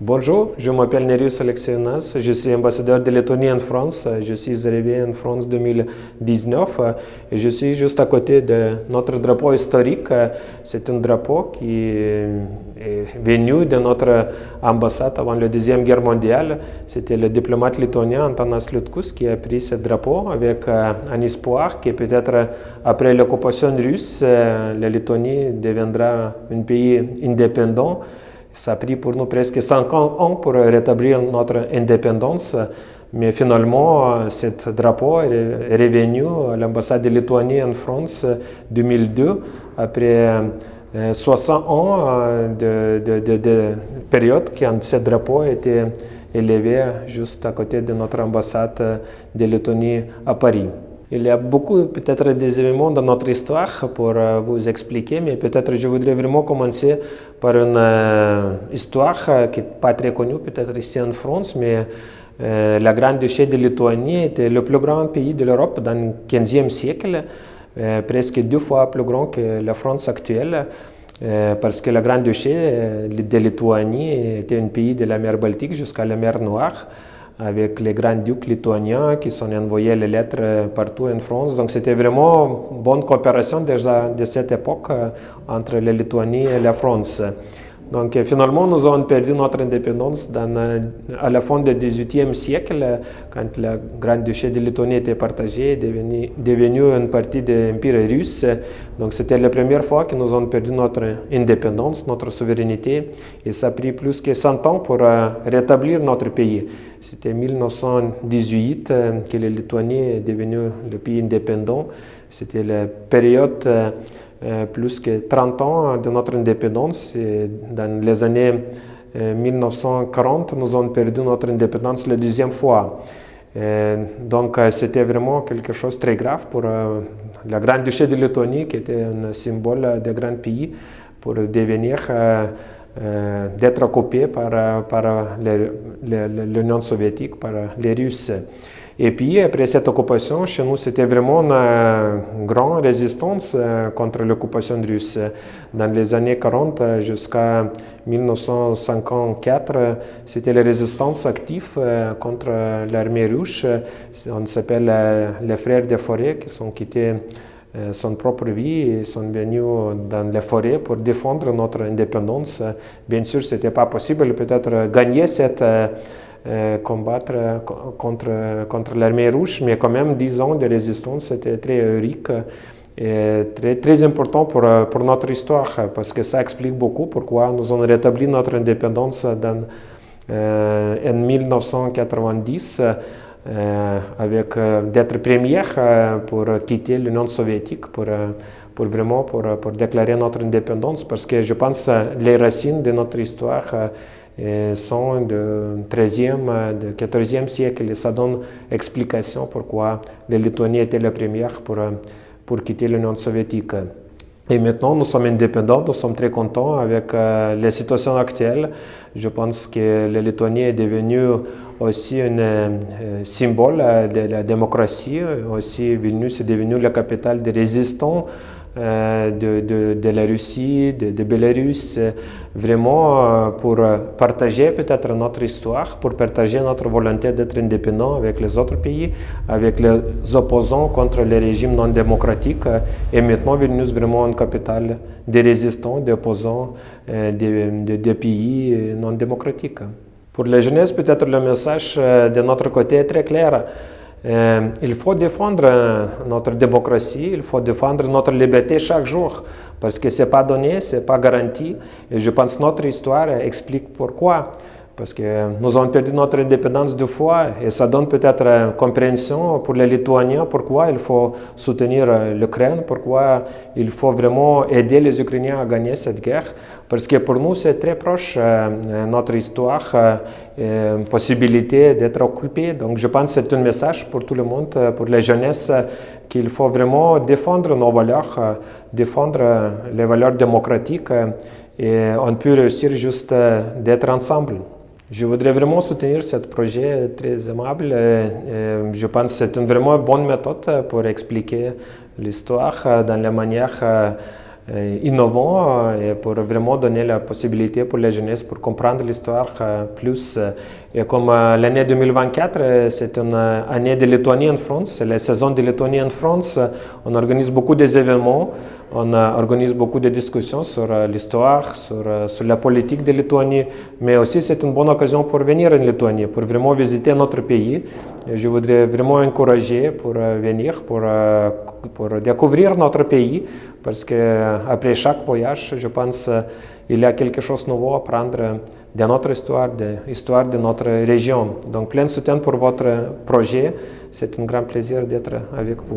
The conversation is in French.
Bonjour, je m'appelle Nerijus Alekseinas, je suis ambassadeur de Lettonie en France. Je suis arrivé en France en 2019 et je suis juste à côté de notre drapeau historique. C'est un drapeau qui est venu de notre ambassade avant la Deuxième Guerre mondiale. C'était le diplomate lituanien Antanas Liutkus qui a pris ce drapeau avec un espoir que peut-être après l'occupation russe, la Lettonie deviendra un pays indépendant. Ça a pris pour nous presque 50 ans pour rétablir notre indépendance, mais finalement, ce drapeau est revenu à l'ambassade de Lituanie en France en 2002, après 60 ans de période quand ce drapeau était élevé juste à côté de notre ambassade de Lettonie à Paris. Il y a beaucoup peut-être des événements dans notre histoire pour vous expliquer, mais peut-être je voudrais vraiment commencer par une histoire qui n'est pas très connue peut-être ici en France, mais la Grande-Duché de Lituanie était le plus grand pays de l'Europe dans le XVe siècle, presque 2 fois plus grand que la France actuelle. Parce que la Grande-Duché de Lituanie était un pays de la mer Baltique jusqu'à la mer Noire, avec les grands ducs lituaniens qui sont envoyés les lettres partout en France. Donc c'était vraiment une bonne coopération déjà de cette époque entre la Lituanie et la France. Donc finalement, nous avons perdu notre indépendance à la fin du XVIIIe siècle, quand la Grande-Duché de Lituanie était partagée, devenue une partie de l'Empire russe. Donc c'était la première fois que nous avons perdu notre indépendance, notre souveraineté, et ça a pris plus que 100 ans pour rétablir notre pays. C'était en 1918 que la Lituanie est devenue le pays indépendant. C'était la période plus que 30 ans de notre indépendance. Et dans les années 1940, nous avons perdu notre indépendance la deuxième fois. Donc c'était vraiment quelque chose de très grave pour la Grande-Duché de Lettonie, qui était un symbole de grand pays, pour devenir d'être occupé par l'Union soviétique, par les Russes. Et puis, après cette occupation, chez nous, c'était vraiment une grande résistance contre l'occupation russe. Dans les années 40 jusqu'à 1954, c'était la résistance active contre l'armée russe. On s'appelle les frères des forêts qui sont quittés son propre vie et sont venus dans les forêts pour défendre notre indépendance. Bien sûr, ce n'était pas possible peut-être gagner cette combattre contre l'armée russe, mais quand même 10 ans de résistance, c'était très héroïque et très important pour notre histoire, parce que ça explique beaucoup pourquoi nous avons rétabli notre indépendance en 1990 avec d'être première pour quitter l'Union soviétique, pour déclarer notre indépendance, parce que je pense que les racines de notre histoire sont du XIIIe, du XIVe siècle, et ça donne explication pourquoi la Lituanie était la première pour quitter l'Union soviétique. Et maintenant, nous sommes indépendants, nous sommes très contents avec la situation actuelle. Je pense que la Lituanie est devenue aussi un symbole de la démocratie. Aussi, Vilnius est devenu la capitale des résistants de la Russie, de Bélarus, vraiment pour partager peut-être notre histoire, pour partager notre volonté d'être indépendant avec les autres pays, avec les opposants contre les régimes non démocratiques. Et maintenant, Vilnius est vraiment une capitale des résistants, des opposants des pays non démocratiques. Pour la jeunesse, peut-être le message de notre côté est très clair. Il faut défendre notre démocratie, il faut défendre notre liberté chaque jour, parce que ce n'est pas donné, ce n'est pas garanti. Et je pense que notre histoire explique pourquoi. Parce que nous avons perdu notre indépendance 2 fois, et ça donne peut-être compréhension pour les Lituaniens pourquoi il faut soutenir l'Ukraine, pourquoi il faut vraiment aider les Ukrainiens à gagner cette guerre. Parce que pour nous, c'est très proche notre histoire, possibilité d'être occupé. Donc je pense que c'est un message pour tout le monde, pour la jeunesse, qu'il faut vraiment défendre nos valeurs, défendre les valeurs démocratiques, et on peut réussir juste d'être ensemble. Je voudrais vraiment soutenir ce projet très aimable. Je pense que c'est une vraiment bonne méthode pour expliquer l'histoire dans la manière innovant et pour vraiment donner la possibilité pour les jeunesses pour comprendre l'histoire plus. Et comme l'année 2024, c'est une année de Lituanie en France, c'est la saison de Lituanie en France. On organise beaucoup d'événements, on organise beaucoup de discussions sur l'histoire, sur la politique de Lituanie, mais aussi c'est une bonne occasion pour venir en Lituanie, pour vraiment visiter notre pays. Et je voudrais vraiment encourager pour venir, pour découvrir notre pays, parce qu'après chaque voyage, je pense il y a quelque chose de nouveau à apprendre de notre histoire, de l'histoire de notre région. Donc plein de soutien pour votre projet, c'est un grand plaisir d'être avec vous.